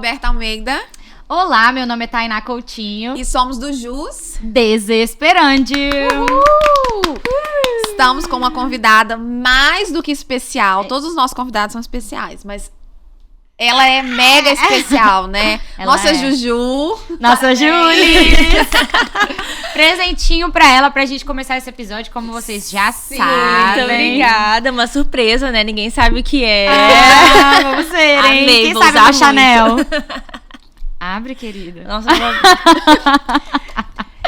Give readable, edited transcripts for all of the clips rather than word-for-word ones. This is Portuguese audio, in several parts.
Roberta Almeida. Olá, meu nome é Tainá Coutinho. E somos do Jus Desesperante. Estamos com uma convidada mais do que especial. Todos os nossos convidados são especiais, mas ela é mega especial, né? Nossa Juju. Nossa Júlia. Presentinho pra ela, pra gente começar esse episódio, como vocês já sabem. Muito obrigada. Uma surpresa, né? Ninguém sabe o que é. Vamos ver, hein? Amei, Quem vou sabe usar do Chanel? muito. Abre, querida. Nossa,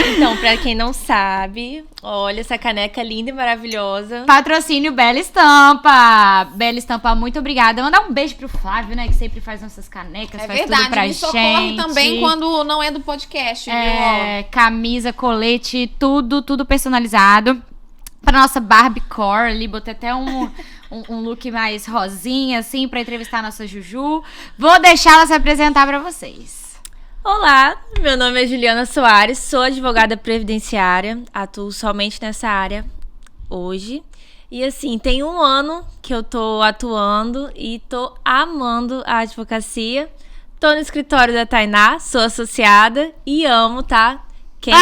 Então, pra quem não sabe, olha essa caneca linda e maravilhosa. Patrocínio Bela Estampa. Bela Estampa, muito obrigada. Mandar um beijo pro Flávio, né? Que sempre faz nossas canecas, faz verdade, tudo pra me gente. socorre também quando não é do podcast, viu? Camisa, colete, tudo personalizado. Pra nossa Barbiecore ali, botei até um look mais rosinha, assim, pra entrevistar a nossa Juju. Vou deixar ela se apresentar pra vocês. Olá, meu nome é Juliana Soares, sou advogada previdenciária, atuo somente nessa área hoje. E assim, tem 1 ano que eu tô atuando e tô amando a advocacia. Tô no escritório da Tainá, sou associada e amo, tá? Quem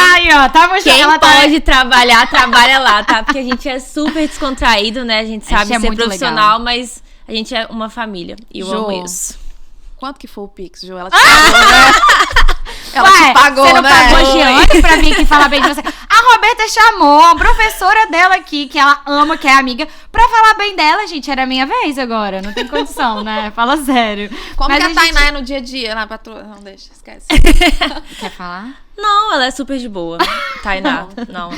pode trabalhar, trabalha lá, tá? Porque a gente é super descontraído, né? A gente sabe ser profissional, legal. Mas a gente é uma família. E eu amo isso. Quanto que foi o Pix, Ju? Ela te pagou, né? Ela te pagou, você não né? Pagou a Giane pra vir aqui falar bem de você. A Roberta chamou a professora dela aqui, que ela ama, que é amiga, pra falar bem dela, gente. Era a minha vez agora. Não tem condição, né? Fala sério. Como que a Tainá é no dia a dia, na patroa? Não, deixa, esquece. Quer falar? Não, ela é super de boa. Tainá, não.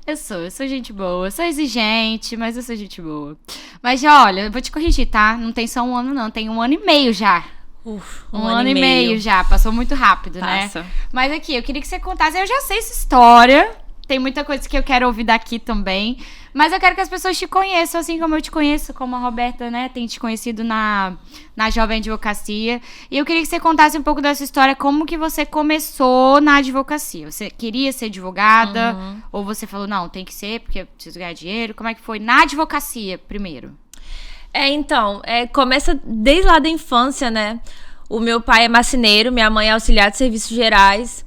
Eu sou gente boa. Eu sou exigente, mas eu sou gente boa. Mas, olha, eu vou te corrigir, tá? Não tem só 1 ano, não. Tem 1 ano e meio já. Um ano e meio já, passou muito rápido, Passa. né? Mas aqui, eu queria que você contasse, eu já sei essa história, tem muita coisa que eu quero ouvir daqui também, mas eu quero que as pessoas te conheçam, assim como eu te conheço, como a Roberta, né, tem te conhecido na Jovem Advocacia, e eu queria que você contasse um pouco dessa história, como que você começou na advocacia, você queria ser advogada, ou você falou, não, tem que ser, porque eu preciso ganhar dinheiro, como é que foi na advocacia, primeiro? Então, começa desde lá da infância, né? O meu pai é marceneiro, minha mãe é auxiliar de serviços gerais.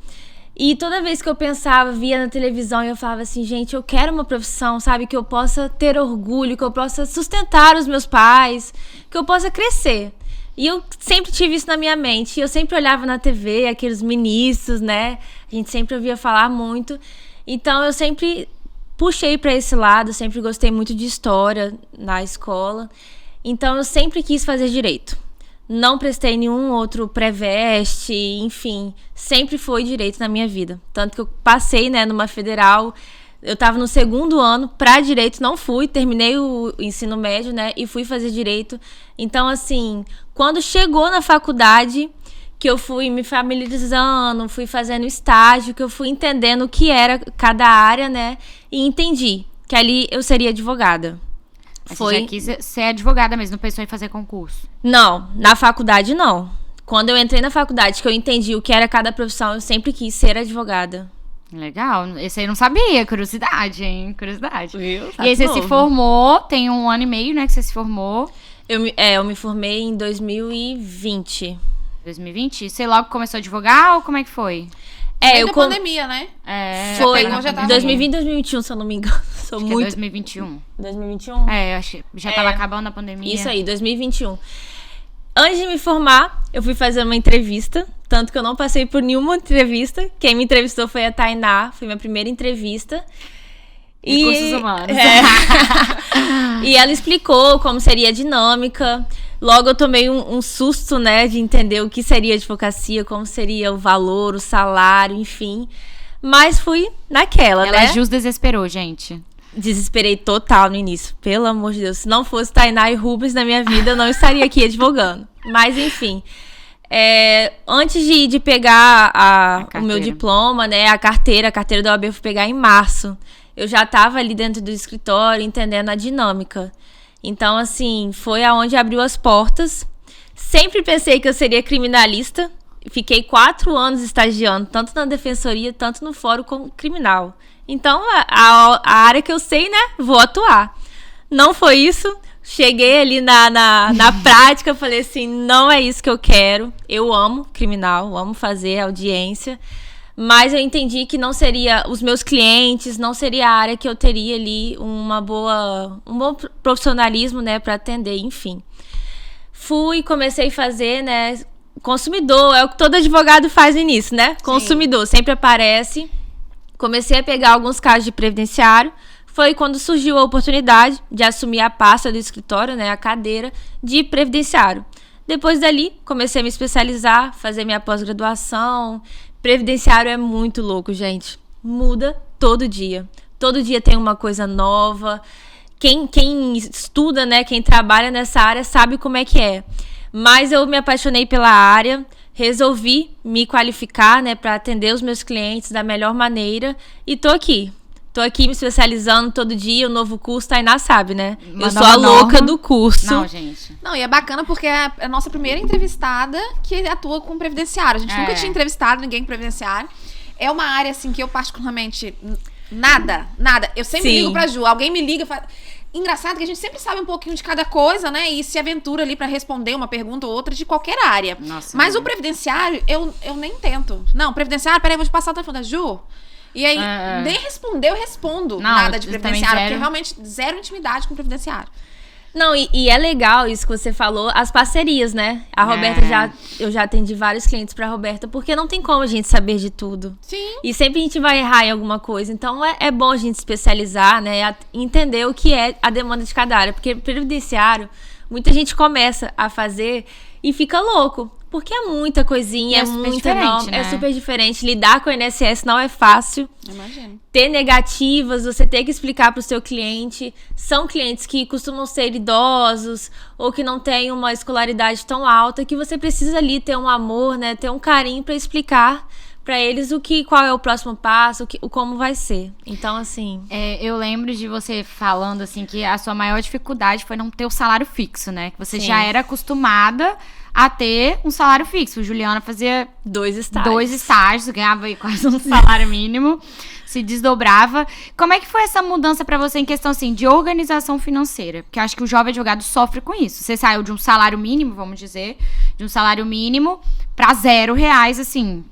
E toda vez que eu pensava, via na televisão, eu falava assim, gente, eu quero uma profissão, sabe? Que eu possa ter orgulho, que eu possa sustentar os meus pais, que eu possa crescer. E eu sempre tive isso na minha mente. E eu sempre olhava na TV, aqueles ministros, né? A gente sempre ouvia falar muito. Então, eu sempre puxei para esse lado, sempre gostei muito de história na escola. Então, eu sempre quis fazer direito. Não prestei nenhum outro pré-veste, enfim. Sempre foi direito na minha vida. Tanto que eu passei, né, numa federal. Eu tava no 2º ano para direito, não fui. Terminei o ensino médio, né, e fui fazer direito. Então, assim, quando chegou na faculdade, que eu fui me familiarizando, fui fazendo estágio, que eu fui entendendo o que era cada área, né, e entendi que ali eu seria advogada. Você já quis ser advogada mesmo, não pensou em fazer concurso? Não, na faculdade não. Quando eu entrei na faculdade, que eu entendi o que era cada profissão, eu sempre quis ser advogada. Legal, esse aí eu não sabia, curiosidade, hein? Curiosidade. Viu? E aí você se formou, tem 1 ano e meio, né, que você se formou. Eu me formei em 2020. 2020? Você logo começou a advogar ou como é que foi? Pandemia, né? Foi já tava 2020, 2021, se eu não me engano. Acho que é 2021. 2021? Eu acho que já tava acabando a pandemia. Isso aí, 2021. Antes de me formar, eu fui fazer uma entrevista. Tanto que eu não passei por nenhuma entrevista. Quem me entrevistou foi a Tainá. Foi minha primeira entrevista. Recursos humanos. E ela explicou como seria a dinâmica. Logo eu tomei um susto, né, de entender o que seria advocacia, como seria o valor, o salário, enfim. Mas fui naquela, Ela né? Jus desesperou, gente. Desesperei total no início. Pelo amor de Deus. Se não fosse Tainá e Rubens na minha vida, eu não estaria aqui advogando. Mas, enfim. Antes de pegar o meu diploma, né, a carteira da OAB eu fui pegar em março. Eu já estava ali dentro do escritório, entendendo a dinâmica. Então, assim, foi aonde abriu as portas. Sempre pensei que eu seria criminalista. Fiquei 4 anos estagiando, tanto na defensoria, tanto no fórum como criminal. Então, a área que eu sei, né, vou atuar. Não foi isso. Cheguei ali na prática, falei assim, não é isso que eu quero. Eu amo criminal, amo fazer audiência. Mas eu entendi que não seria os meus clientes, não seria a área que eu teria ali um bom profissionalismo, né, para atender, enfim. Comecei a fazer, né, consumidor, é o que todo advogado faz no início, né? Consumidor, sempre aparece. Comecei a pegar alguns casos de previdenciário. Foi quando surgiu a oportunidade de assumir a pasta do escritório, né, a cadeira de previdenciário. Depois dali, comecei a me especializar, fazer minha pós-graduação. Previdenciário é muito louco, gente. Muda todo dia. Todo dia tem uma coisa nova. Quem estuda, né, quem trabalha nessa área sabe como é que é. Mas eu me apaixonei pela área, resolvi me qualificar, né, para atender os meus clientes da melhor maneira e tô aqui. Tô aqui me especializando todo dia, o novo curso, Tainá sabe, né? Eu sou a louca do curso. Não, gente. Não, e é bacana porque é a nossa primeira entrevistada que atua com previdenciário. A gente nunca tinha entrevistado ninguém com previdenciário. É uma área, assim, que eu particularmente... Nada. Eu sempre ligo pra Ju. Alguém me liga e fala... Engraçado que a gente sempre sabe um pouquinho de cada coisa, né? E se aventura ali pra responder uma pergunta ou outra de qualquer área. Nossa, mas o previdenciário, eu nem tento. Não, previdenciário, peraí, vou te passar o telefone da Ju. E aí, nem responder, eu respondo nada de previdenciário, porque realmente zero intimidade com o previdenciário. Não, e é legal isso que você falou, as parcerias, né? A Roberta, eu já atendi vários clientes pra Roberta, porque não tem como a gente saber de tudo. Sim. E sempre a gente vai errar em alguma coisa. Então, é bom a gente especializar, né? Entender o que é a demanda de cada área. Porque previdenciário, muita gente começa a fazer e fica louco. Porque é muita coisinha, é muita norma, né? É super diferente. Lidar com o INSS não é fácil. Imagino. Ter negativas, você ter que explicar para o seu cliente. São clientes que costumam ser idosos ou que não têm uma escolaridade tão alta, que você precisa ali ter um amor, né? Ter um carinho para explicar para eles qual é o próximo passo, como vai ser. Então, assim... eu lembro de você falando, assim, que a sua maior dificuldade foi não ter o salário fixo, né? Que você já era acostumada a ter um salário fixo. O Juliana fazia 2 estágios, ganhava aí quase um salário mínimo, se desdobrava. Como é que foi essa mudança pra você em questão, assim, de organização financeira? Porque eu acho que o jovem advogado sofre com isso. Você saiu de um salário mínimo, vamos dizer, de um salário mínimo pra R$0, assim...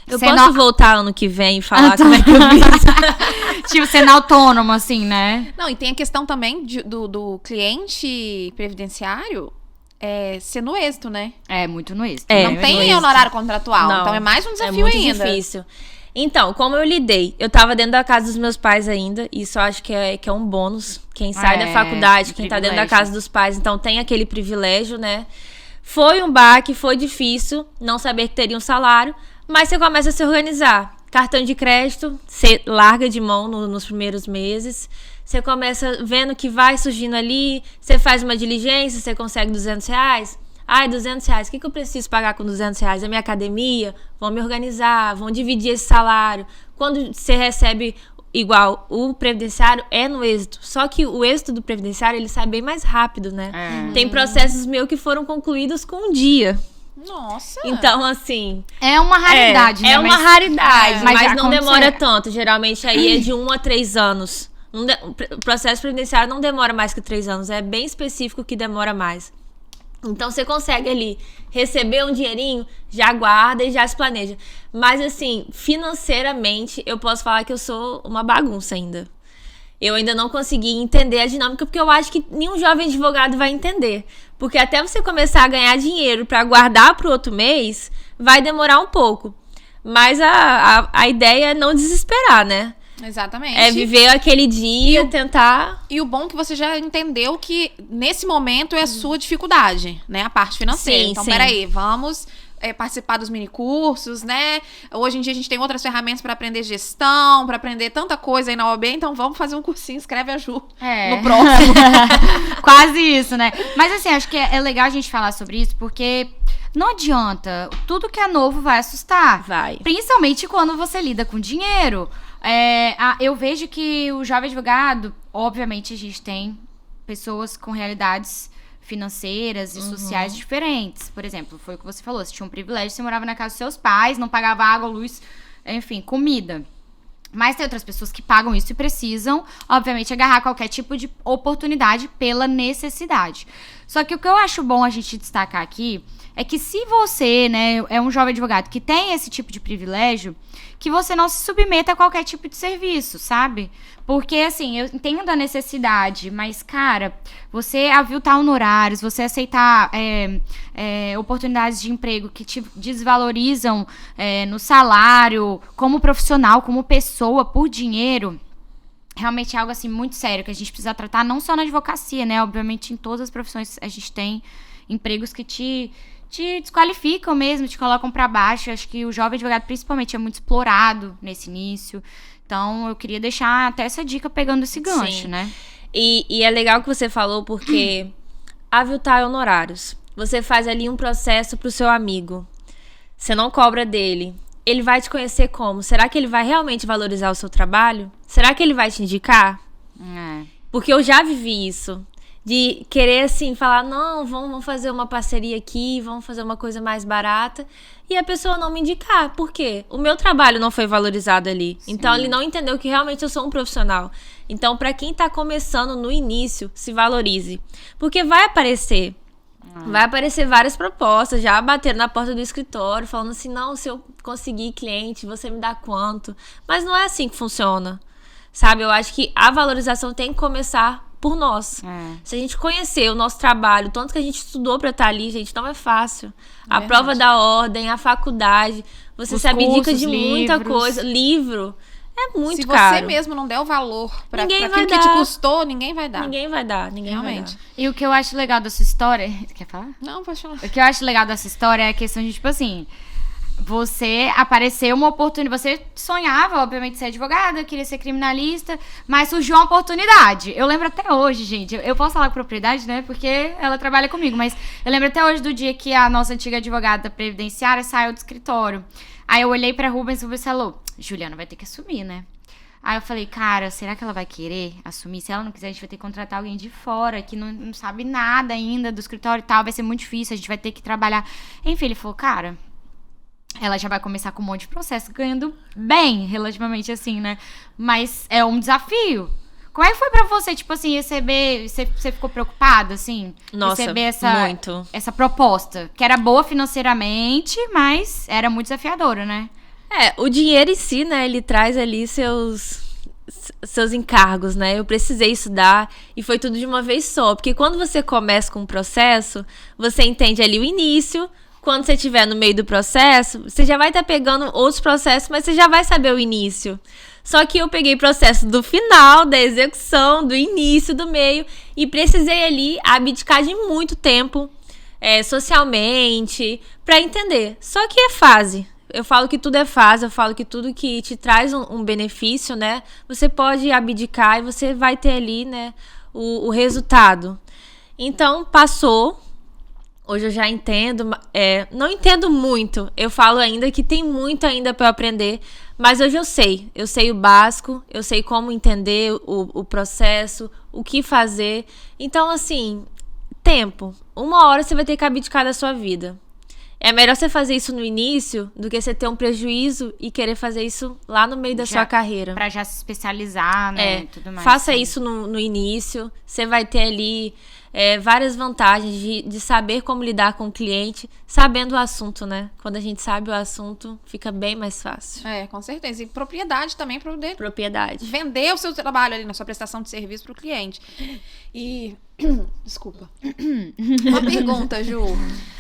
Eu posso voltar ano que vem e falar como é que eu fiz? Tipo, sendo autônomo, assim, né? Não, e tem a questão também do cliente previdenciário ser no êxito, né? É, muito no êxito. Não tem honorário contratual, então é mais um desafio ainda. É muito difícil. Então, como eu lidei? Eu tava dentro da casa dos meus pais ainda, isso eu acho que é um bônus. Quem sai da faculdade, quem tá dentro da casa dos pais, então tem aquele privilégio, né? Foi um baque, foi difícil não saber que teria um salário, mas você começa a se organizar. Cartão de crédito, você larga de mão nos primeiros meses. Você começa vendo que vai surgindo ali. Você faz uma diligência, você consegue R$200. Ai, R$200, o que eu preciso pagar com R$200? A minha academia? Vão me organizar, vão dividir esse salário. Quando você recebe igual, o previdenciário é no êxito. Só que o êxito do previdenciário, ele sai bem mais rápido, né? Tem processos meus que foram concluídos com um dia. Nossa! Então, assim... É uma raridade, né? É uma raridade, mas não demora tanto. tanto. Geralmente, aí é de 1 a 3 anos. O processo previdenciário não demora mais que 3 anos. É bem específico que demora mais. Então, você consegue ali receber um dinheirinho, já guarda e já se planeja. Mas, assim, financeiramente, eu posso falar que eu sou uma bagunça ainda. Eu ainda não consegui entender a dinâmica, porque eu acho que nenhum jovem advogado vai entender. Porque até você começar a ganhar dinheiro para guardar para o outro mês, vai demorar um pouco. Mas a ideia é não desesperar, né? Exatamente. É viver aquele dia, tentar... E o bom é que você já entendeu que nesse momento é a sua dificuldade, né? A parte financeira. Sim, então, sim. Peraí, vamos participar dos minicursos, né? Hoje em dia a gente tem outras ferramentas para aprender gestão, para aprender tanta coisa aí na OAB, então vamos fazer um cursinho, escreve a Ju no próximo. Quase isso, né? Mas assim, acho que é legal a gente falar sobre isso, porque não adianta, tudo que é novo vai assustar. Vai. Principalmente quando você lida com dinheiro. Eu vejo que o jovem advogado, obviamente a gente tem pessoas com realidades financeiras e sociais diferentes. Por exemplo, foi o que você falou, você tinha um privilégio, você morava na casa dos seus pais, não pagava água, luz, enfim, comida. Mas tem outras pessoas que pagam isso e precisam, obviamente, agarrar qualquer tipo de oportunidade pela necessidade. Só que o que eu acho bom a gente destacar aqui é que se você, né, é um jovem advogado que tem esse tipo de privilégio, que você não se submeta a qualquer tipo de serviço, sabe? Porque, assim, eu entendo a necessidade, mas, cara, você aviltar honorários, você aceitar oportunidades de emprego que te desvalorizam no salário, como profissional, como pessoa, por dinheiro, realmente é algo, assim, muito sério, que a gente precisa tratar não só na advocacia, né? Obviamente, em todas as profissões a gente tem empregos que te desqualificam mesmo, te colocam pra baixo. Acho que o jovem advogado, principalmente, é muito explorado nesse início. Então, eu queria deixar até essa dica pegando esse gancho, Sim. né? E é legal que você falou, porque aviltar honorários. Você faz ali um processo pro seu amigo. Você não cobra dele. Ele vai te conhecer como? Será que ele vai realmente valorizar o seu trabalho? Será que ele vai te indicar? Porque eu já vivi isso. De querer, assim, falar, não, vamos fazer uma parceria aqui, vamos fazer uma coisa mais barata. E a pessoa não me indicar. Por quê? O meu trabalho não foi valorizado ali. Sim. Então, ele não entendeu que realmente eu sou um profissional. Então, pra quem tá começando no início, se valorize. Porque vai aparecer. Vai aparecer várias propostas, já bateram na porta do escritório, falando assim, não, se eu conseguir cliente, você me dá quanto? Mas não é assim que funciona. Sabe? Eu acho que a valorização tem que começar por nós. Se a gente conhecer o nosso trabalho, tanto que a gente estudou pra estar ali, gente, não é fácil. A prova da ordem, a faculdade, você se abdica de muita coisa. Livro. É muito caro. Se você mesmo não der o valor pra Ninguém aquilo que te custou, ninguém vai dar. Ninguém vai dar, realmente. E o que eu acho legal dessa história... Quer falar? Não, pode falar. O que eu acho legal dessa história é a questão de, tipo assim... Você apareceu uma oportunidade. Você sonhava, obviamente, ser advogada, queria ser criminalista, mas surgiu uma oportunidade. Eu lembro até hoje, gente. Eu posso falar com propriedade, né? Porque ela trabalha comigo. Mas eu lembro até hoje do dia que a nossa antiga advogada previdenciária saiu do escritório. Aí eu olhei pra Rubens e falou: Juliana, vai ter que assumir, né? Aí eu falei, cara, será que ela vai querer assumir? Se ela não quiser, a gente vai ter que contratar alguém de fora, que não sabe nada ainda do escritório e tal. Vai ser muito difícil, a gente vai ter que trabalhar. Enfim, ele falou, cara... Ela já vai começar com um monte de processo, ganhando bem, relativamente assim, né? Mas é um desafio. Como é que foi pra você, tipo assim, receber... Você ficou preocupada, assim? Nossa, receber muito. Essa proposta, que era boa financeiramente, mas era muito desafiadora, né? O dinheiro em si, né? Ele traz ali seus encargos, né? Eu precisei estudar e foi tudo de uma vez só. Porque quando você começa com um processo, você entende ali o início... Quando você estiver no meio do processo, você já vai estar pegando outros processos, mas você já vai saber o início. Só que eu peguei processo do final, da execução, do início, do meio, e precisei ali abdicar de muito tempo socialmente para entender. Só que é fase. Eu falo que tudo é fase, eu falo que tudo que te traz um benefício, né? Você pode abdicar e você vai ter ali, né, o resultado. Então, passou. Hoje eu já entendo, não entendo muito, eu falo ainda que tem muito ainda para eu aprender, mas hoje eu sei o básico, eu sei como entender o processo, o que fazer. Então, assim, tempo, 1 hora você vai ter que abdicar da sua vida. É melhor você fazer isso no início do que você ter um prejuízo e querer fazer isso lá no meio da sua carreira. Pra já se especializar, né, e tudo mais. Faça isso no início, você vai ter ali... várias vantagens de saber como lidar com o cliente, sabendo o assunto, né? Quando a gente sabe o assunto, fica bem mais fácil. Com certeza. E propriedade também para poder vender o seu trabalho ali na sua prestação de serviço para o cliente. E... Desculpa. Uma pergunta, Ju.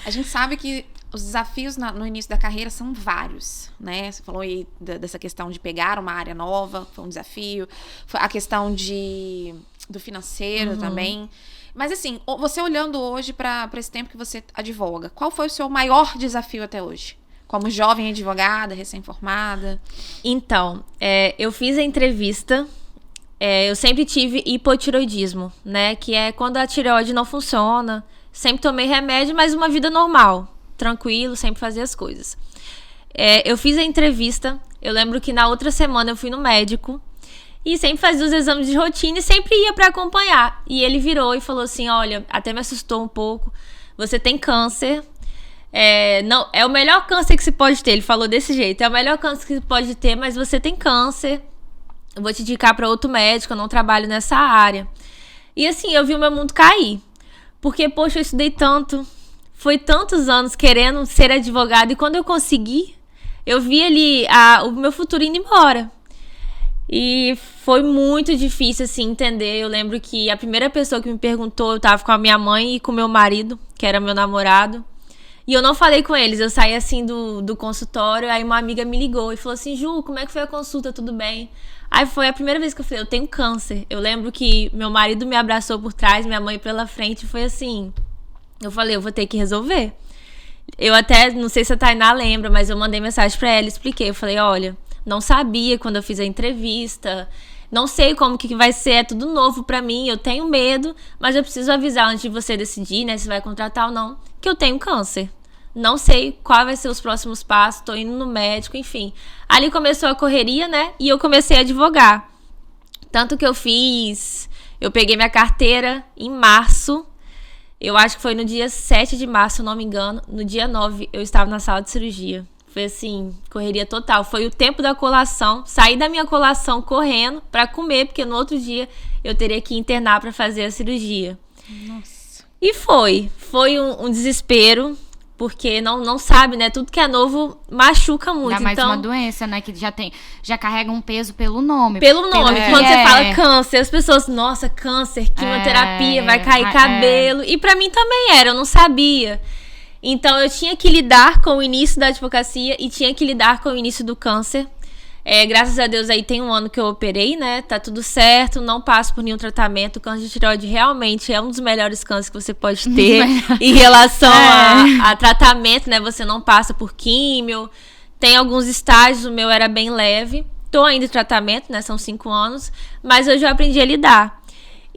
A gente sabe que os desafios no início da carreira são vários, né? Você falou aí dessa questão de pegar uma área nova, foi um desafio. Foi a questão do financeiro também. Mas assim, você olhando hoje para esse tempo que você advoga, qual foi o seu maior desafio até hoje? Como jovem advogada, recém-formada? Então, eu fiz a entrevista, eu sempre tive hipotiroidismo, né? Que é quando a tireoide não funciona. Sempre tomei remédio, mas uma vida normal, tranquilo, sempre fazia as coisas. Eu fiz a entrevista, eu lembro que na outra semana eu fui no médico, e sempre fazia os exames de rotina e sempre ia pra acompanhar. E ele virou e falou assim, olha, até me assustou um pouco, você tem câncer, não, é o melhor câncer que se pode ter, ele falou desse jeito, é o melhor câncer que se pode ter, mas você tem câncer, eu vou te indicar pra outro médico, eu não trabalho nessa área. E assim, eu vi o meu mundo cair. Porque, poxa, eu estudei tanto, foi tantos anos querendo ser advogada, e quando eu consegui, eu vi ali o meu futuro indo embora. E foi muito difícil, assim, entender. Eu lembro que a primeira pessoa que me perguntou, eu tava com a minha mãe e com o meu marido, que era meu namorado. E eu não falei com eles, eu saí, assim, do consultório, aí uma amiga me ligou e falou assim, Ju, como é que foi a consulta, tudo bem? Aí foi a primeira vez que eu falei, eu tenho câncer. Eu lembro que meu marido me abraçou por trás, minha mãe pela frente, foi assim, eu falei, eu vou ter que resolver. Eu até, não sei se a Tainá lembra, mas eu mandei mensagem pra ela, expliquei, eu falei, olha, não sabia quando eu fiz a entrevista, não sei como que vai ser, é tudo novo pra mim, eu tenho medo, mas eu preciso avisar antes de você decidir, né, se vai contratar ou não, que eu tenho câncer. Não sei qual vai ser os próximos passos, tô indo no médico, enfim. Ali começou a correria, né, e eu comecei a advogar. Tanto que eu peguei minha carteira em março, eu acho que foi no dia 7 de março, se eu não me engano, no dia 9 eu estava na sala de cirurgia. Foi assim, correria total. Foi o tempo da colação. Saí da minha colação correndo pra comer, porque no outro dia eu teria que internar pra fazer a cirurgia. Nossa. E foi um desespero, porque não sabe, né? Tudo que é novo machuca muito. Ainda mais então, uma doença, né? Que já carrega um peso pelo nome. Pelo nome. Quando você fala câncer, as pessoas, nossa, câncer, quimioterapia, vai cair cabelo. E pra mim também era, eu não sabia. Então, eu tinha que lidar com o início da advocacia e tinha que lidar com o início do câncer. Graças a Deus, aí tem um ano que eu operei, né? Tá tudo certo, não passo por nenhum tratamento. O câncer de tireoide realmente é um dos melhores cânceres que você pode ter em relação a tratamento, né? Você não passa por químio. Tem alguns estágios, o meu era bem leve. Tô ainda em tratamento, né? São 5 anos. Mas eu já aprendi a lidar.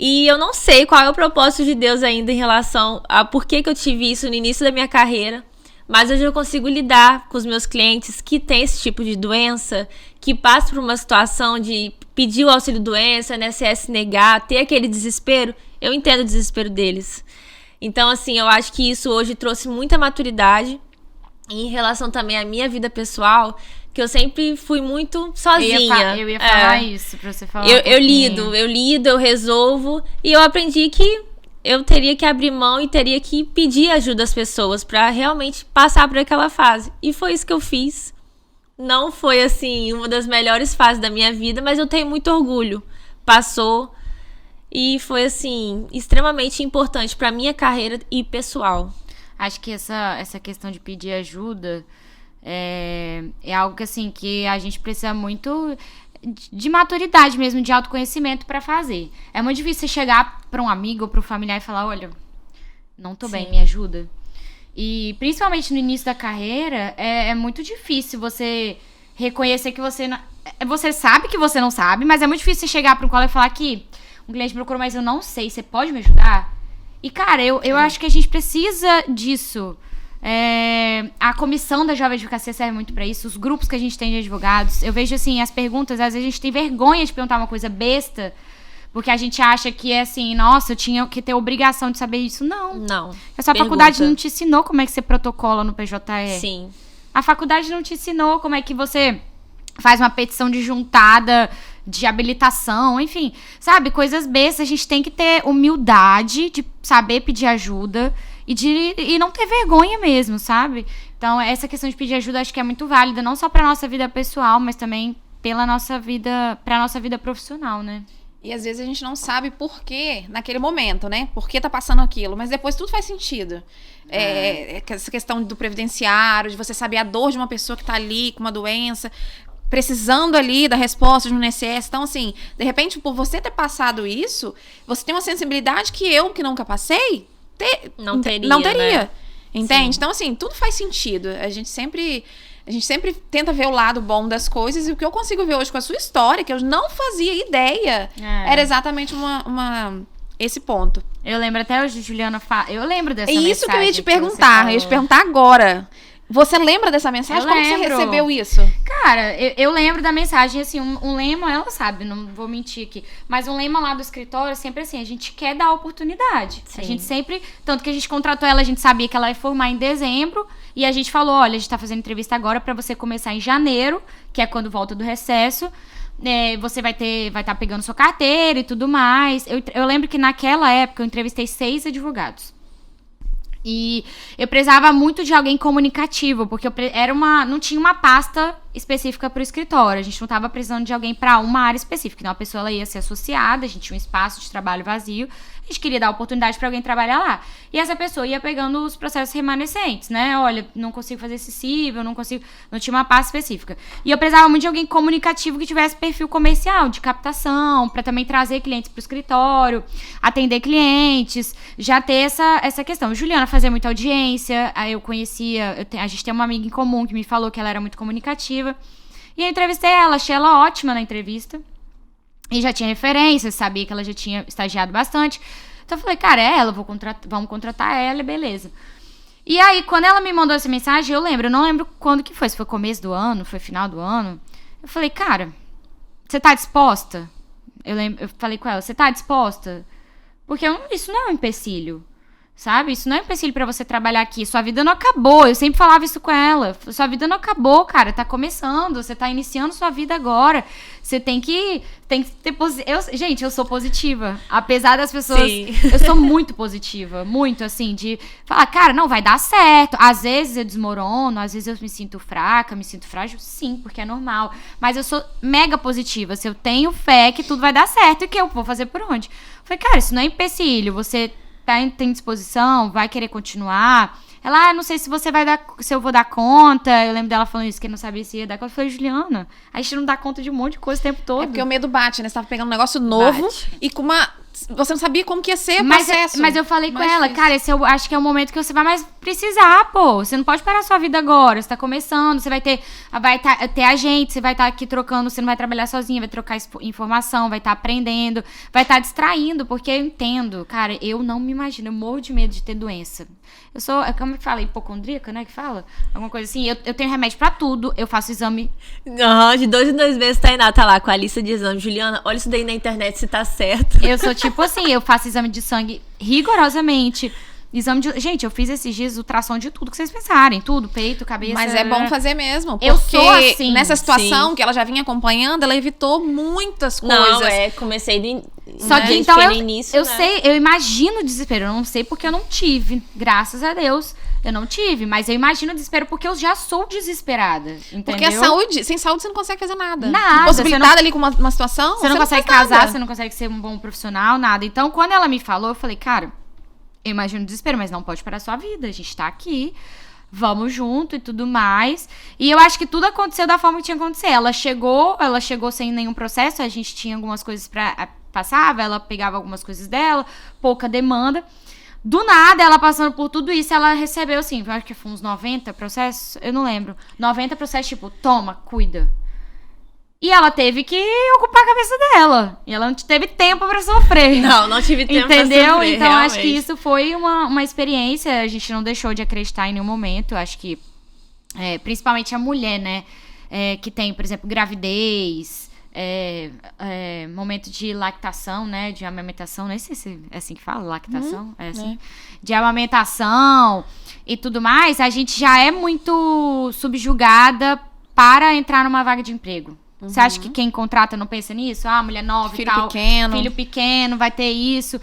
E eu não sei qual é o propósito de Deus ainda em relação a por que eu tive isso no início da minha carreira. Mas hoje eu consigo lidar com os meus clientes que têm esse tipo de doença, que passam por uma situação de pedir o auxílio-doença, né, INSS negar, ter aquele desespero. Eu entendo o desespero deles. Então, assim, eu acho que isso hoje trouxe muita maturidade. E em relação também à minha vida pessoal, que eu sempre fui muito sozinha. Eu ia falar isso pra você falar. Eu lido, eu resolvo. E eu aprendi que eu teria que abrir mão e teria que pedir ajuda às pessoas pra realmente passar por aquela fase. E foi isso que eu fiz. Não foi, assim, uma das melhores fases da minha vida, mas eu tenho muito orgulho. Passou e foi, assim, extremamente importante pra minha carreira e pessoal. Acho que essa questão de pedir ajuda é algo que, assim, que a gente precisa muito de maturidade mesmo, de autoconhecimento pra fazer. É muito difícil você chegar pra um amigo ou pra um familiar e falar, olha, não tô bem, me ajuda. E principalmente no início da carreira, é muito difícil você reconhecer que você não... Você sabe que você não sabe, mas é muito difícil você chegar pra um colega e falar que um cliente procurou, mas eu não sei, você pode me ajudar? E, cara, eu acho que a gente precisa disso. A comissão da Jovem Advocacia serve muito pra isso. Os grupos que a gente tem de advogados. Eu vejo, assim, as perguntas. Às vezes a gente tem vergonha de perguntar uma coisa besta, porque a gente acha que é assim, nossa, eu tinha que ter obrigação de saber isso. Não. A sua faculdade não te ensinou como é que você protocola no PJE. Sim. A faculdade não te ensinou como é que você faz uma petição de juntada, de habilitação, enfim. Sabe, coisas bestas. A gente tem que ter humildade de saber pedir ajuda e não ter vergonha mesmo, sabe? Então, essa questão de pedir ajuda acho que é muito válida, não só pra nossa vida pessoal, mas também pra nossa vida profissional, né? E às vezes a gente não sabe por quê naquele momento, né? Por que tá passando aquilo, mas depois tudo faz sentido. Essa questão do previdenciário, de você saber a dor de uma pessoa que tá ali com uma doença, precisando ali da resposta de um INSS. Então, assim, de repente, por você ter passado isso, você tem uma sensibilidade que eu, que nunca passei, não teria. Né? Entende? Sim. Então, assim, tudo faz sentido. A gente sempre tenta ver o lado bom das coisas, e o que eu consigo ver hoje com a sua história, que eu não fazia ideia, era exatamente esse ponto. Eu lembro até hoje, Juliana, eu lembro dessa mensagem. É isso que eu ia te perguntar. Eu ia te perguntar agora. Você lembra dessa mensagem? Como você recebeu isso? Cara, eu lembro da mensagem, assim, um lema, ela sabe, não vou mentir aqui, mas um lema lá do escritório, sempre assim, a gente quer dar oportunidade. Sim. A gente sempre, tanto que a gente contratou ela, a gente sabia que ela ia formar em dezembro, e a gente falou, olha, a gente tá fazendo entrevista agora pra você começar em janeiro, que é quando volta do recesso, Você vai estar pegando sua carteira e tudo mais. Eu lembro que naquela época eu entrevistei 6 advogados. E eu precisava muito de alguém comunicativo, porque não tinha uma pasta específica para o escritório. A gente não estava precisando de alguém para uma área específica. Então, a pessoa ela ia ser associada, a gente tinha um espaço de trabalho vazio. A gente queria dar oportunidade para alguém trabalhar lá. E essa pessoa ia pegando os processos remanescentes, né? Olha, não consigo fazer esse cível, não tinha uma pasta específica. E eu precisava muito de alguém comunicativo que tivesse perfil comercial, de captação, para também trazer clientes para o escritório, atender clientes, já ter essa questão. Juliana fazia muita audiência, aí eu conhecia, a gente tem uma amiga em comum que me falou que ela era muito comunicativa. E eu entrevistei ela, achei ela ótima na entrevista. E já tinha referências, sabia que ela já tinha estagiado bastante. Então eu falei, cara, é ela, vamos contratar ela, beleza. E aí, quando ela me mandou essa mensagem, eu não lembro quando que foi, se foi começo do ano, foi final do ano. Eu falei, cara, você tá disposta? Eu falei com ela, você tá disposta? Porque isso não é um empecilho. Sabe? Isso não é um empecilho pra você trabalhar aqui. Sua vida não acabou. Eu sempre falava isso com ela. Sua vida não acabou, cara. Tá começando. Você tá iniciando sua vida agora. Você tem que ter... Gente, eu sou positiva. Apesar das pessoas... Sim. Eu sou muito positiva. Muito, assim, de falar, cara, não, vai dar certo. Às vezes eu desmorono. Às vezes eu me sinto fraca, me sinto frágil. Sim, porque é normal. Mas eu sou mega positiva. Se eu tenho fé que tudo vai dar certo e que eu vou fazer por onde. Eu falei, cara, isso não é empecilho. Você... tem disposição, vai querer continuar. Ela, não sei se eu vou dar conta. Eu lembro dela falando isso, que não sabia se ia dar conta. Eu falei, Juliana, a gente não dá conta de um monte de coisa o tempo todo. É porque o medo bate, né? Você tava pegando um negócio novo e com uma... Você não sabia como que ia ser o processo. Mas eu falei com ela, cara, esse eu acho que é o momento que você vai mais precisar, pô. Você não pode parar a sua vida agora. Você tá começando, você vai ter agente, você vai estar aqui trocando, você não vai trabalhar sozinha, vai trocar informação, vai estar aprendendo, vai estar distraindo, porque eu entendo, cara, eu não me imagino, eu morro de medo de ter doença. Eu sou, como que fala, hipocondríaca, né, que fala? Alguma coisa assim, eu tenho remédio pra tudo, eu faço exame. De 2 em 2 meses, Tainá tá lá com a lista de exame. Juliana, olha isso daí na internet se tá certo. Eu sou tipo assim, eu faço exame de sangue rigorosamente. Gente, eu fiz esses dias ultrassom de tudo que vocês pensarem. Tudo, peito, cabeça. Mas é bom fazer mesmo. Porque eu sou assim. Nessa situação que ela já vinha acompanhando, ela evitou muitas coisas. Não, comecei Só que então eu sei, eu imagino o desespero. Eu não sei porque eu não tive. Graças a Deus, eu não tive. Mas eu imagino o desespero porque eu já sou desesperada. Entendeu? Porque sem saúde você não consegue fazer nada. Nada. Impossibilitada ali com uma situação, você não consegue casar, você não consegue ser um bom profissional, nada. Então, quando ela me falou, eu falei, cara, eu imagino o desespero, mas não pode parar a sua vida. A gente tá aqui, vamos junto e tudo mais. E eu acho que tudo aconteceu da forma que tinha que acontecer. Ela chegou sem nenhum processo. A gente tinha algumas coisas passava, ela pegava algumas coisas dela, pouca demanda. Do nada, ela passando por tudo isso, ela recebeu, assim, eu acho que foi uns 90 processos, eu não lembro. 90 processos, tipo, toma, cuida. E ela teve que ocupar a cabeça dela. E ela não teve tempo pra sofrer. Não tive tempo pra sofrer. Entendeu? Então, realmente. Acho que isso foi uma experiência. A gente não deixou de acreditar em nenhum momento. Acho que, principalmente a mulher, né? Que tem, por exemplo, gravidez, momento de lactação, né? De amamentação. Nem sei se é assim que fala, lactação. É assim. De amamentação e tudo mais. A gente já é muito subjugada para entrar numa vaga de emprego. Você acha que quem contrata não pensa nisso? Mulher nova e tal. Filho pequeno, vai ter isso.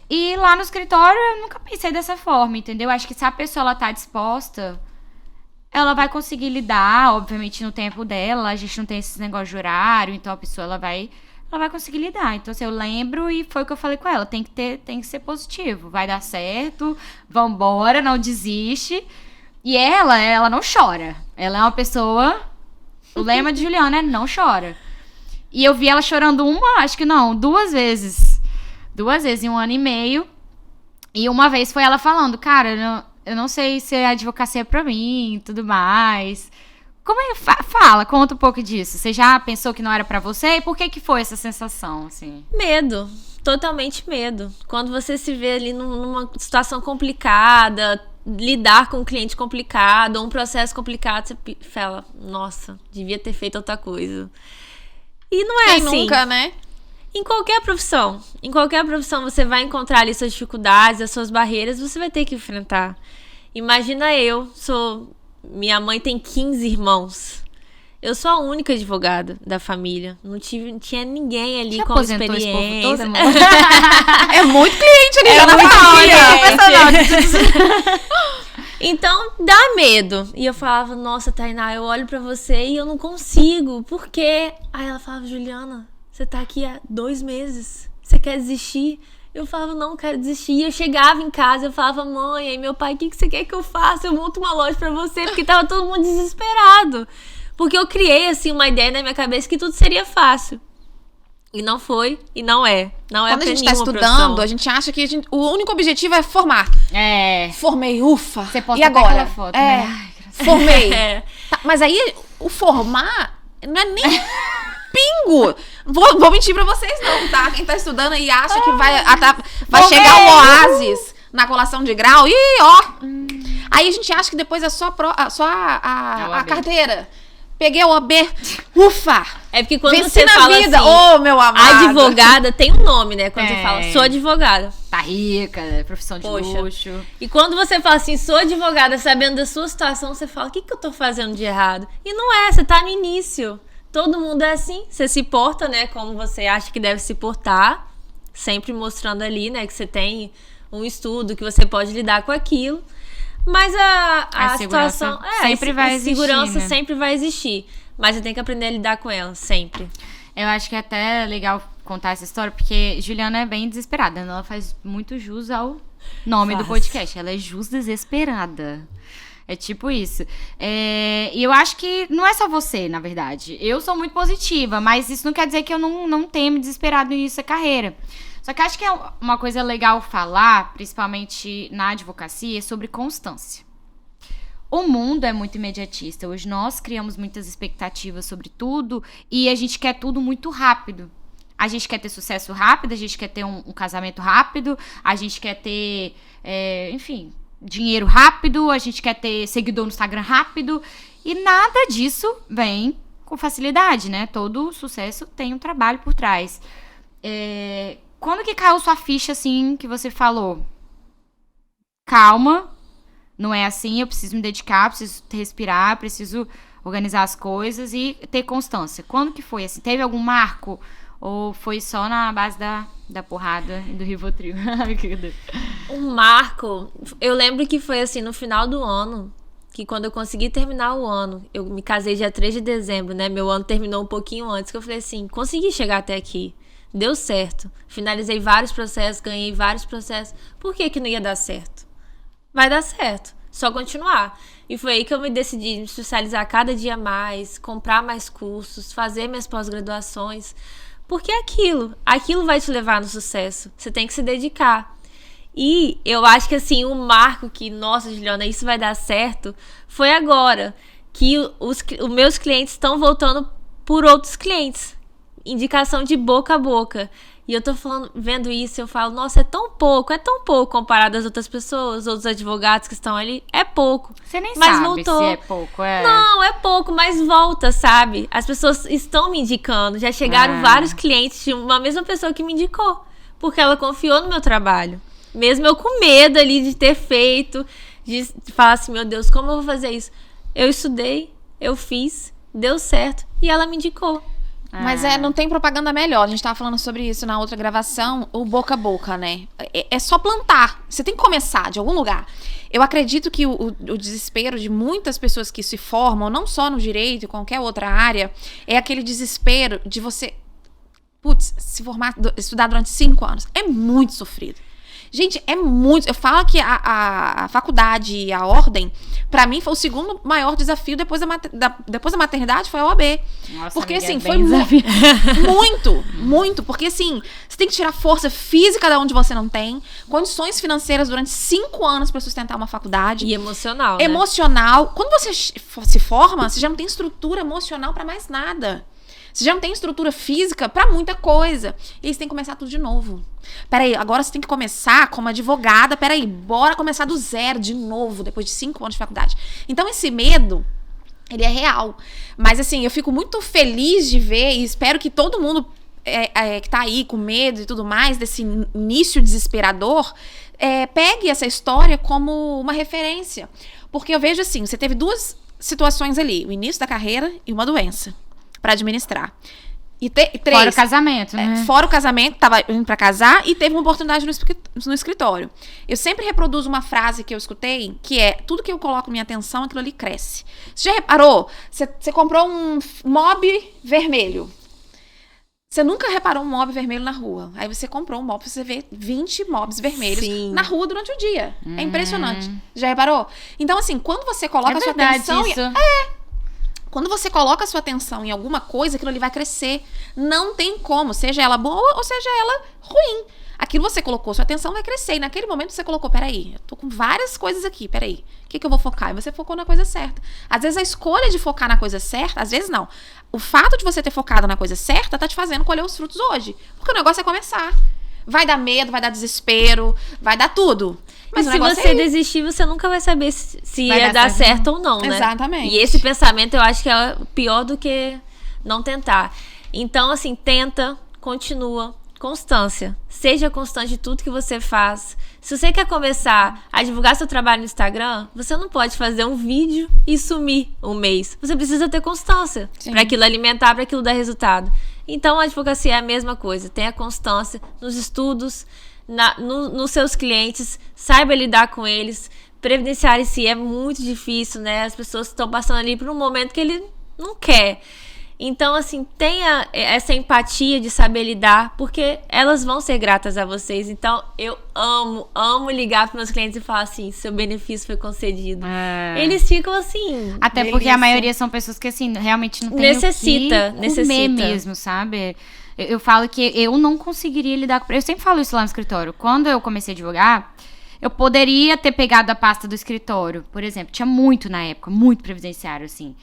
E lá no escritório eu nunca pensei dessa forma, entendeu? Acho que se a pessoa ela tá disposta, ela vai conseguir lidar, obviamente no tempo dela. A gente não tem esses negócios de horário, então a pessoa ela vai conseguir lidar. Então, assim, eu lembro e foi o que eu falei com ela. Tem que ser positivo. Vai dar certo, vambora, não desiste. E ela não chora. Ela é uma pessoa... O lema de Juliana é não chora. E eu vi ela chorando duas vezes. 2 vezes em 1 ano e meio. E uma vez foi ela falando, cara, eu não sei se a advocacia é pra mim e tudo mais. Como é? Fala, conta um pouco disso. Você já pensou que não era pra você? E por que foi essa sensação, assim? Medo. Totalmente medo. Quando você se vê ali numa situação complicada... lidar com um cliente complicado, um processo complicado, você fala, nossa, devia ter feito outra coisa. E não é assim. Nunca, né? Em qualquer profissão você vai encontrar ali suas dificuldades, as suas barreiras, você vai ter que enfrentar. Imagina minha mãe tem 15 irmãos. Eu sou a única advogada da família. Não tinha ninguém ali com experiência. Todo, é muito cliente ali já na família. Então, dá medo. E eu falava, nossa, Tainá, eu olho pra você e eu não consigo. Por quê? Aí ela falava, Juliana, você tá aqui há 2 meses. Você quer desistir? Eu falava, não quero desistir. E eu chegava em casa, eu falava, mãe, aí meu pai, o que você quer que eu faça? Eu monto uma loja pra você, porque tava todo mundo desesperado. Porque eu criei, assim, uma ideia na minha cabeça que tudo seria fácil. E não foi, e não é. Não é. Quando a gente tá estudando, a gente acha que o único objetivo é formar. Formei, ufa. Você posta e agora? aquela foto, né? Ai, formei. Tá, mas aí, o formar não é nem pingo. Vou mentir pra vocês não, tá? Quem tá estudando aí acha que vai chegar um oásis na colação de grau. Ih, ó. Aí a gente acha que depois é só a carteira. Peguei o OAB, ufa! É porque quando venci você na fala vida, assim, meu amado. Advogada tem um nome, né? Quando você fala, sou advogada. Tá rica, profissão de luxo. E quando você fala assim, sou advogada, sabendo da sua situação, você fala, o que eu tô fazendo de errado? E não é, você tá no início. Todo mundo é assim, você se porta, né? Como você acha que deve se portar. Sempre mostrando ali, né? Que você tem um estudo, que você pode lidar com aquilo. Mas a situação sempre vai existir, segurança né? sempre vai existir. Mas você tem que aprender a lidar com ela, sempre. Eu acho que é até legal contar essa história, porque Juliana é bem desesperada. Ela faz muito jus ao nome do podcast. Ela é jus desesperada. É tipo isso. E eu acho que não é só você, na verdade. Eu sou muito positiva, mas isso não quer dizer que eu não tenha me desesperado no início da carreira. Só que acho que é uma coisa legal falar, principalmente na advocacia, sobre constância. O mundo é muito imediatista. Hoje nós criamos muitas expectativas sobre tudo e a gente quer tudo muito rápido. A gente quer ter sucesso rápido, a gente quer ter um casamento rápido, a gente quer ter, enfim, dinheiro rápido, a gente quer ter seguidor no Instagram rápido. E nada disso vem com facilidade, né? Todo sucesso tem um trabalho por trás. Quando que caiu sua ficha, assim, que você falou? Calma, não é assim, eu preciso me dedicar, preciso respirar, preciso organizar as coisas e ter constância. Quando que foi, assim? Teve algum marco? Ou foi só na base da porrada e do Rivotril? Um marco, eu lembro que foi assim, no final do ano, que quando eu consegui terminar o ano, eu me casei dia 3 de dezembro, né? Meu ano terminou um pouquinho antes, que eu falei assim, consegui chegar até aqui. Deu certo. Finalizei vários processos, ganhei vários processos. Por que não ia dar certo? Vai dar certo. Só continuar. E foi aí que eu me decidi me especializar cada dia mais, comprar mais cursos, fazer minhas pós-graduações. Porque é aquilo vai te levar no sucesso. Você tem que se dedicar. E eu acho que assim, o marco que, nossa, Juliana, isso vai dar certo, foi agora. Que os meus clientes estão voltando por outros clientes. Indicação de boca a boca. E eu tô vendo isso, eu falo, nossa, é tão pouco comparado às outras pessoas, outros advogados que estão ali, é pouco. Você nem mas sabe voltou. se é pouco, Não, é pouco, mas volta, sabe? As pessoas estão me indicando, já chegaram vários clientes de uma mesma pessoa que me indicou, porque ela confiou no meu trabalho. Mesmo eu com medo ali de ter feito, de falar assim, meu Deus, como eu vou fazer isso? Eu estudei, eu fiz, deu certo, e ela me indicou. Mas não tem propaganda melhor. A gente tava falando sobre isso na outra gravação, o boca a boca, né? É só plantar. Você tem que começar de algum lugar. Eu acredito que o desespero de muitas pessoas que se formam, não só no direito, em qualquer outra área, é aquele desespero de você, se formar, estudar durante 5 anos. É muito sofrido. Gente, é muito... Eu falo que a faculdade e a ordem, pra mim, foi o segundo maior desafio depois da maternidade, foi a OAB. Nossa, porque, amiga, assim, foi muito. Porque, assim, você tem que tirar força física da onde você não tem, condições financeiras durante 5 anos pra sustentar uma faculdade. E emocional, né? Emocional. Quando você se forma, você já não tem estrutura emocional pra mais nada. Você já não tem estrutura física pra muita coisa. E aí você tem que começar tudo de novo. Peraí, agora você tem que começar como advogada. Peraí, bora começar do zero de novo, depois de 5 anos de faculdade. Então esse medo, ele é real. Mas assim, eu fico muito feliz de ver e espero que todo mundo que tá aí com medo e tudo mais, desse início desesperador, pegue essa história como uma referência. Porque eu vejo assim, você teve duas situações ali. O início da carreira e uma doença pra administrar. E três. Fora o casamento, né? Fora o casamento, tava indo pra casar e teve uma oportunidade no escritório. Eu sempre reproduzo uma frase que eu escutei, que é: tudo que eu coloco minha atenção, aquilo ali cresce. Você já reparou? Você comprou um mob vermelho. Você nunca reparou um mob vermelho na rua. Aí você comprou um mob, você vê 20 mobs vermelhos na rua durante o dia. É impressionante. Já reparou? Então, assim, quando você coloca a sua atenção... Isso. Quando você coloca a sua atenção em alguma coisa, aquilo ali vai crescer. Não tem como, seja ela boa ou seja ela ruim. Aquilo você colocou, sua atenção vai crescer. E naquele momento você colocou, peraí, eu tô com várias coisas aqui, peraí. O que eu vou focar? E você focou na coisa certa. Às vezes a escolha de focar na coisa certa, às vezes não. O fato de você ter focado na coisa certa tá te fazendo colher os frutos hoje. Porque o negócio é começar. Vai dar medo, vai dar desespero, vai dar tudo. Mas se você desistir, você nunca vai saber se ia dar certo ou não, né? Exatamente. E esse pensamento eu acho que é pior do que não tentar. Então, assim, tenta, continua, constância. Seja constante de tudo que você faz. Se você quer começar a divulgar seu trabalho no Instagram, você não pode fazer um vídeo e sumir um mês. Você precisa ter constância para aquilo alimentar, para aquilo dar resultado. Então, a advocacia é a mesma coisa. Tenha constância nos estudos, nos seus clientes, saiba lidar com eles. Previdenciário em si é muito difícil, né? As pessoas estão passando ali por um momento que ele não quer. Então, assim, tenha essa empatia de saber lidar, porque elas vão ser gratas a vocês. Então, eu amo ligar para meus clientes e falar assim, seu benefício foi concedido. Eles ficam assim... Até porque a maioria são pessoas que, assim, realmente não tem necessita comer mesmo, sabe? Eu falo que eu não conseguiria lidar com... Eu sempre falo isso lá no escritório. Quando eu comecei a advogar, eu poderia ter pegado a pasta do escritório. Por exemplo, tinha muito na época, muito previdenciário, assim.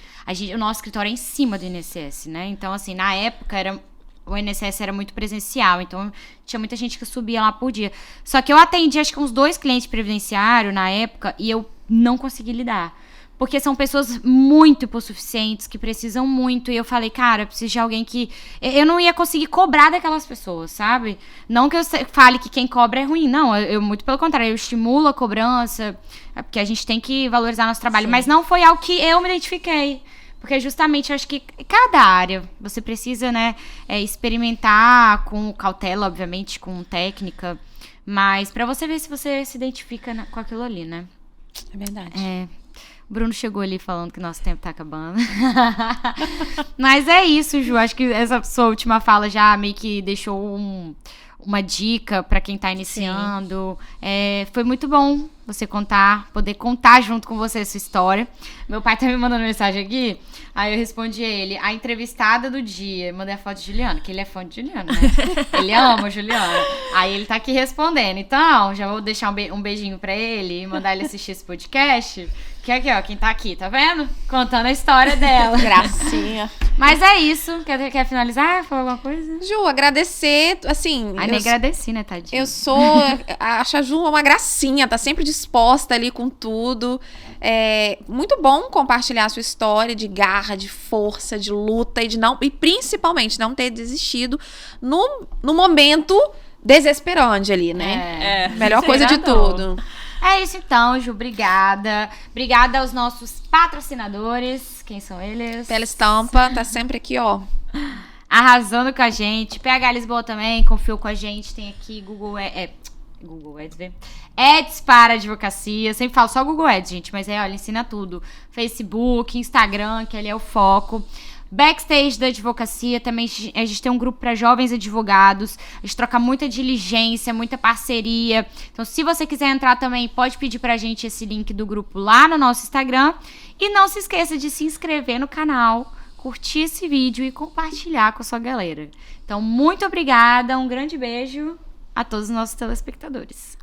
O nosso escritório é em cima do INSS, né? Então, assim, na época, o INSS era muito presencial. Então, tinha muita gente que subia lá por dia. Só que eu atendi, acho que uns 2 clientes previdenciários na época e eu não consegui lidar. Porque são pessoas muito hipossuficientes, que precisam muito. E eu falei, cara, eu preciso de alguém que... Eu não ia conseguir cobrar daquelas pessoas, sabe? Não que eu fale que quem cobra é ruim. Não, eu muito pelo contrário. Eu estimulo a cobrança, porque a gente tem que valorizar nosso trabalho. Sim. Mas não foi algo que eu me identifiquei. Porque justamente eu acho que cada área você precisa, né, experimentar com cautela, obviamente, com técnica. Mas pra você ver se você se identifica com aquilo ali, né? É verdade. O Bruno chegou ali falando que nosso tempo tá acabando. Mas é isso, Ju. Acho que essa sua última fala já meio que deixou uma dica pra quem tá iniciando. Foi muito bom você poder contar junto com você a sua história. Meu pai tá me mandando mensagem aqui, aí eu respondi a ele, a entrevistada do dia, mandei a foto de Juliano, que ele é fã de Juliano, né? Ele ama o Juliano. Aí ele tá aqui respondendo. Então, já vou deixar um beijinho pra ele e mandar ele assistir esse podcast. Que aqui, ó, quem tá aqui, tá vendo? Contando a história dela. Gracinha. Mas é isso. Quer finalizar? Falar alguma coisa? Ju, agradecer, assim... Nem agradeci, né, tadinha? Acho a Ju uma gracinha, tá sempre disposta ali com tudo. É muito bom compartilhar a sua história de garra, de força, de luta e principalmente não ter desistido no momento desesperante ali, né? Melhor coisa de tudo. É isso então, Ju, obrigada. Obrigada aos nossos patrocinadores. Quem são eles? Telestampa, tá sempre aqui, ó. Arrasando com a gente. PH Lisboa também, confiou com a gente. Tem aqui Google Ads, né? Ads para advocacia. Eu sempre falo só Google Ads, gente, mas olha, ensina tudo. Facebook, Instagram, que ali é o foco. Backstage da advocacia, também a gente tem um grupo para jovens advogados, a gente troca muita diligência, muita parceria. Então, se você quiser entrar também, pode pedir pra gente esse link do grupo lá no nosso Instagram. E não se esqueça de se inscrever no canal, curtir esse vídeo e compartilhar com a sua galera. Então, muito obrigada, um grande beijo a todos os nossos telespectadores.